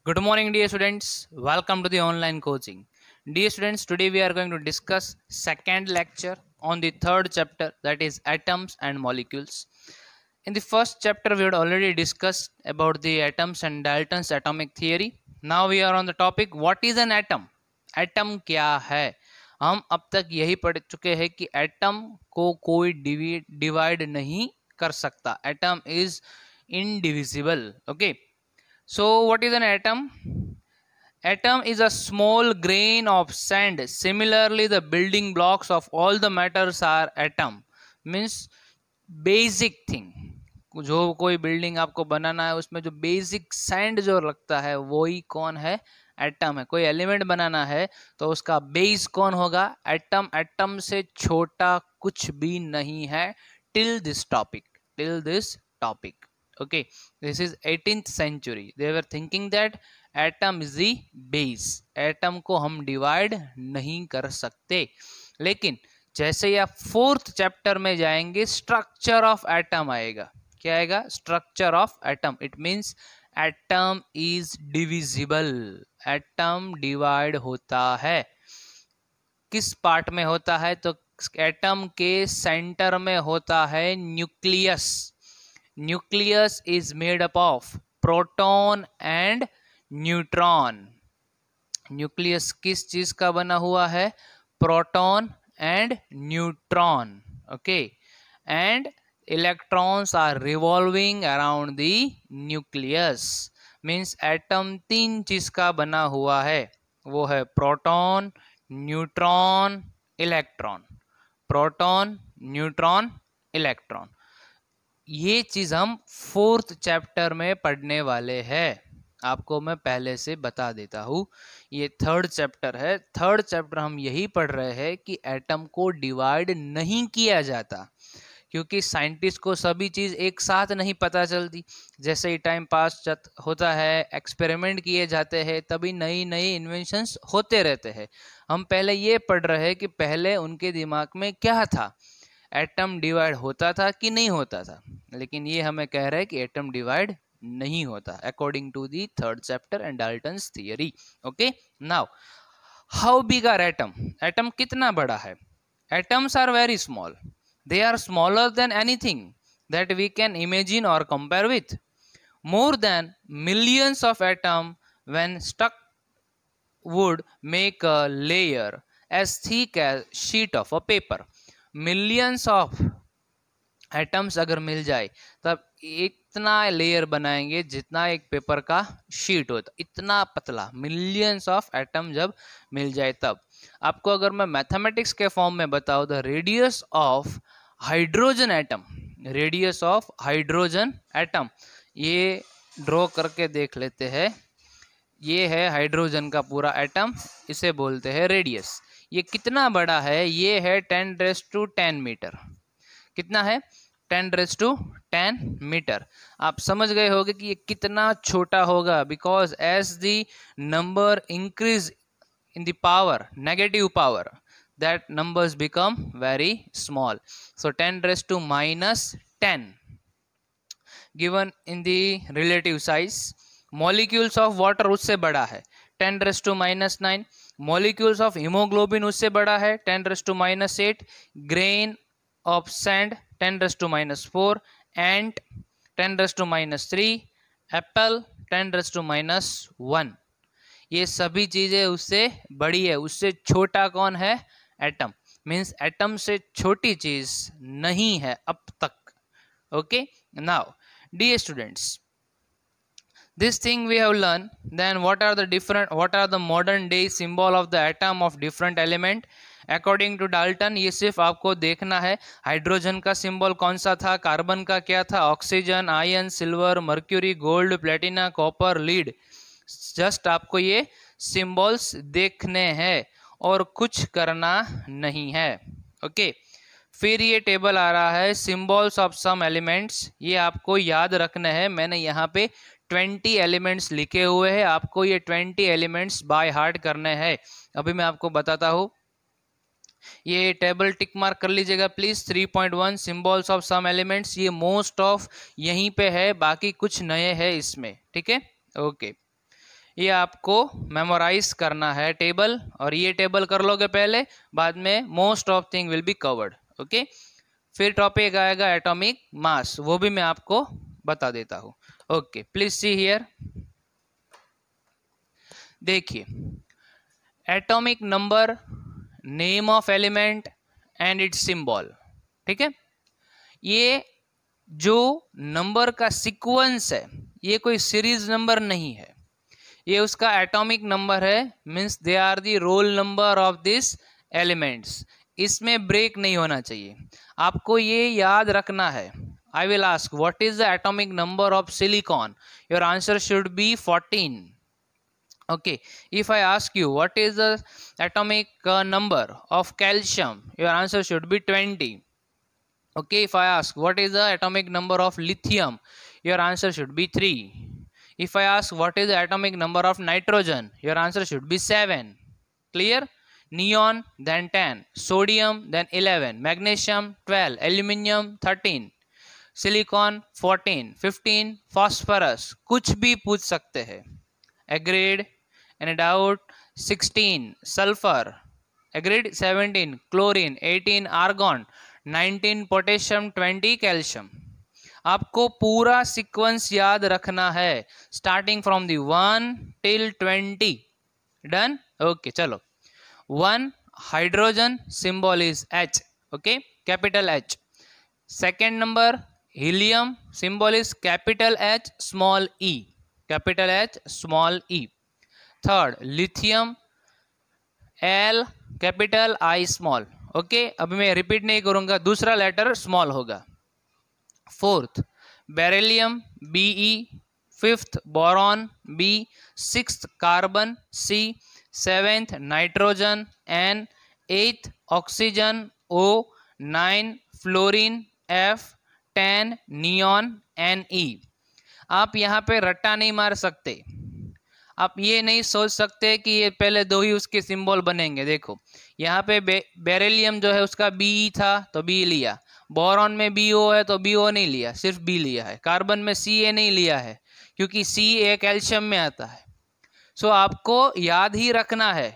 Good morning, dear students. Welcome to the online coaching. Dear students, today we are going to discuss second lecture on the third chapter, that is atoms and molecules. In the first chapter, we had already discussed about the atoms and Dalton's atomic theory. Now we are on the topic, what is an atom? Atom क्या है? हम अब तक यही पढ़ चुके हैं कि एटम को कोई डिवाइड नहीं कर सकता. Atom is indivisible. Okay. So what is an atom? Atom is a small grain of sand. Similarly, the building blocks of all the matters are atom. Means basic thing. जो कोई building आपको बनाना है उसमें जो basic sand जो लगता है वही कौन है? एटम है. कोई एलिमेंट बनाना है तो उसका बेस कौन होगा? एटम. एटम से छोटा कुछ भी नहीं है till this topic. Okay, this is 18th century. They were thinking that atom is the base. Atom को हम डिवाइड नहीं कर सकते. लेकिन जैसे ही आप फोर्थ चैप्टर में जाएंगे स्ट्रक्चर ऑफ एटम आएगा. क्या आएगा? Structure of atom. It means atom is divisible. Atom divide होता है. किस पार्ट में होता है? तो एटम के सेंटर में होता है nucleus. Nucleus is made up of proton and neutron. Nucleus किस चीज का बना हुआ है? Proton and neutron. Okay, and electrons are revolving around the nucleus. Means atom तीन चीज का बना हुआ है. वो है proton, neutron, electron. Proton, neutron, electron. ये चीज हम फोर्थ चैप्टर में पढ़ने वाले हैं. आपको मैं पहले से बता देता हूँ. ये थर्ड चैप्टर है. थर्ड चैप्टर हम यही पढ़ रहे हैं कि एटम को डिवाइड नहीं किया जाता, क्योंकि साइंटिस्ट को सभी चीज एक साथ नहीं पता चलती. जैसे ही टाइम पास होता है, एक्सपेरिमेंट किए जाते हैं, तभी नई नई इन्वेंशंस होते रहते हैं. हम पहले ये पढ़ रहे हैं कि पहले उनके दिमाग में क्या था, एटम डिवाइड होता था कि नहीं होता था. लेकिन ये हमें कह रहे हैं कि एटम डिवाइड नहीं होता according to the third chapter and Dalton's theory. Okay, now how big are atom? Atom कितना बड़ा है? Atoms are very small. They are smaller than anything that we can imagine और compare with. More than millions of atom when stuck would make a layer as thick as sheet of a paper. Millions of atoms अगर मिल जाए तब इतना layer बनाएंगे जितना एक paper का sheet होता, इतना पतला. मिलियंस ऑफ एटम जब मिल जाए तब. आपको अगर मैं मैथमेटिक्स के फॉर्म में बताऊं, the radius of hydrogen atom, radius of hydrogen atom, ये ड्रॉ करके देख लेते हैं. ये है हाइड्रोजन का पूरा एटम, इसे बोलते हैं रेडियस. ये कितना बड़ा है? ये है 10⁻10 मीटर. कितना है? 10⁻10 मीटर. आप समझ गए होंगे कि ये कितना छोटा होगा, because as the number increase in the power, negative power, that numbers become very small. So 10⁻⁻10 given in the relative size. Molecules of water उससे बड़ा है, 10⁻⁻9. मॉलिक्यूल्स ऑफ हीमोग्लोबिन उससे बड़ा है, 10⁻⁻8. Grain of sand 10⁻⁻4. Ant 10⁻⁻3. Apple 10⁻⁻1. ये सभी चीजें उससे बड़ी है. उससे छोटा कौन है? एटम. मीन्स एटम से छोटी चीज नहीं है अब तक. Okay, now dear students, this thing we have learned. Then what are the modern day symbol of the atom of different element according to Dalton? ये सिर्फ आपको देखना है. हाइड्रोजन का सिंबल कौन सा था, कार्बन का क्या था, oxygen, ion, silver, mercury, gold, Platina, copper, lead. Just आपको ये सिंबल्स देखने हैं और कुछ करना नहीं है. ओके, फिर ये टेबल आ रहा है सिंबल्स ऑफ सम एलिमेंट्स. ये आपको याद रखना है. मैंने यहाँ पे 20 एलिमेंट्स लिखे हुए हैं. आपको ये 20 एलिमेंट्स बाय हार्ट करने हैं. अभी मैं आपको बताता हूँ. ये टेबल टिक मार्क कर लीजिएगा please. 3.1 symbols of some elements. ये मोस्ट ऑफ यहीं पे है, बाकी कुछ नए हैं इसमें. ठीक है, ओके. ये आपको मेमोराइज करना है टेबल, और ये टेबल कर लोगे पहले, बाद में most of thing will be covered. Okay, फिर टॉपिक आएगा एटॉमिक मास, वो भी मैं आपको बता देता हूँ। ओके, प्लीज सी हियर, देखिए atomic number, name of element and it's symbol. ठीक है, ये जो नंबर का सीक्वेंस है ये कोई सीरीज नंबर नहीं है, ये उसका एटॉमिक नंबर है, means they are the roll number of this elements. इसमें ब्रेक नहीं होना चाहिए, आपको ये याद रखना है। I will ask what is the atomic number of silicon, your answer should be 14। okay, if I ask you what is the atomic number of calcium, your answer should be 20. okay, if I ask what is the atomic number of lithium, your answer should be 3. if I ask what is the atomic number of nitrogen, your answer should be 7. clear? Neon then 10, sodium then 11, magnesium 12, aluminium 13, silicon 14, 15 phosphorus, कुछ भी पूछ सकते हैं। agreed? Any doubt? 16 sulfur, agreed? 17 chlorine, 18 argon, 19 potassium, 20 calcium। आपको पूरा sequence याद रखना है, starting from the 1 till 20। Done? Okay, चलो। 1 hydrogen, symbol is H, okay, capital H। Second number helium, symbol is capital H small e, capital H small e। Third lithium, L capital I small, okay, अभी मैं repeat नहीं करूंगा, दूसरा letter small होगा। Fourth beryllium, Be। Fifth boron, B। Sixth carbon, C। Seventh nitrogen, N। Eighth oxygen, O। 9 fluorine, F। 10 neon, Ne। आप यहाँ पे रट्टा नहीं मार सकते, आप ये नहीं सोच सकते कि ये पहले दो ही उसके सिंबल बनेंगे। देखो यहाँ पे बेरिलियम जो है उसका Be था तो B लिया, बोरॉन में BO है तो BO नहीं लिया, सिर्फ B लिया है। कार्बन में Ca नहीं लिया है क्योंकि Ca कैल्शियम में आता है। सो आपको याद ही रखना है,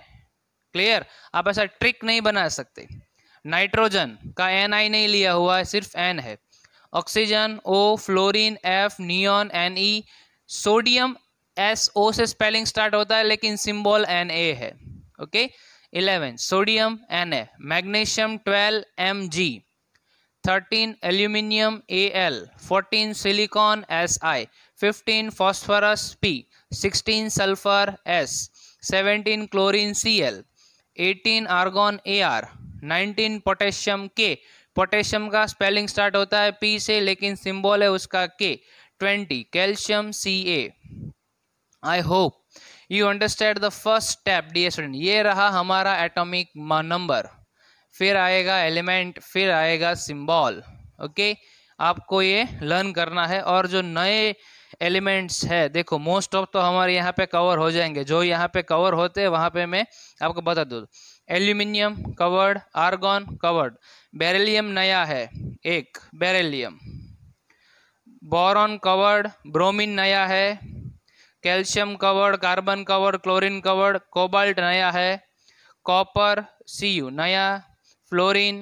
क्लियर? आप ऐसा ट्रिक नहीं बना सकते। नाइट्रोजन का Ni नहीं लिया हुआ है, सिर्फ N है। Oxygen O, fluorine F, neon Ne, sodium SO से स्पेलिंग स्टार्ट होता है लेकिन सिंबल Na है। Okay, 11 sodium Na, magnesium 12 Mg, 13 aluminium Al, 14 silicon Si, 15 phosphorus P, 16 sulphur S, 17 chlorine Cl, 18 argon Ar, 19 potassium K, potassium का spelling start होता है P से लेकिन सिंबल है उसका K, 20 calcium Ca। I hope you understand the first step dear student. ये रहा हमारा एटॉमिक नंबर, फिर आएगा एलिमेंट, फिर आएगा सिंबल। ओके, आपको ये लर्न करना है। और जो नए एलिमेंट्स है देखो मोस्ट ऑफ तो हमारे यहाँ पे कवर हो जाएंगे, जो यहाँ पे कवर होते हैं वहाँ पे मैं आपको बता दूँ। Aluminium covered, argon covered, beryllium नया है एक बेरिलियम, बोरॉन कवर्ड, ब्रोमीन नया है, calcium covered, carbon covered, chlorine covered, cobalt नया है, कॉपर Cu नया, fluorine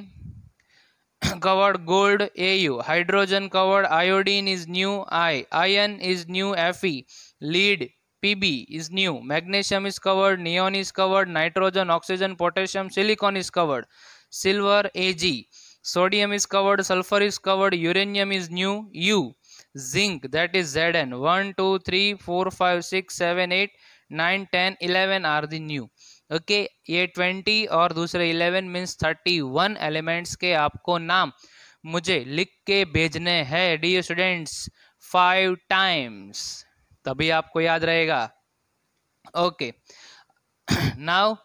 covered, gold Au, hydrogen covered, iodine is new I, ion is new Fe, lead Pb is new, magnesium is covered, neon is covered, nitrogen, oxygen, potassium, silicon is covered, silver Ag, sodium is covered, sulfur is covered, uranium is new U, zinc that is Zn, 1 2 3 4 5 6 7 8 9 10 11 are the new। Okay, ये 20 और दूसरे 11 means 31 elements के आपको नाम मुझे लिख के भेजने हैं डियर स्टूडेंट्स 5 टाइम्स, तभी आपको याद रहेगा। Okay, now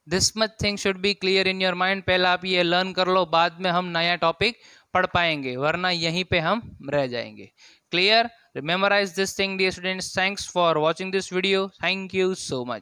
this much thing should be clear in your mind. पहले आप ये लर्न कर लो, बाद में हम नया टॉपिक पढ़ पाएंगे, वरना यहीं पे हम रह जाएंगे। Clear? Memorize this thing dear students. Thanks for watching this video. Thank you so much.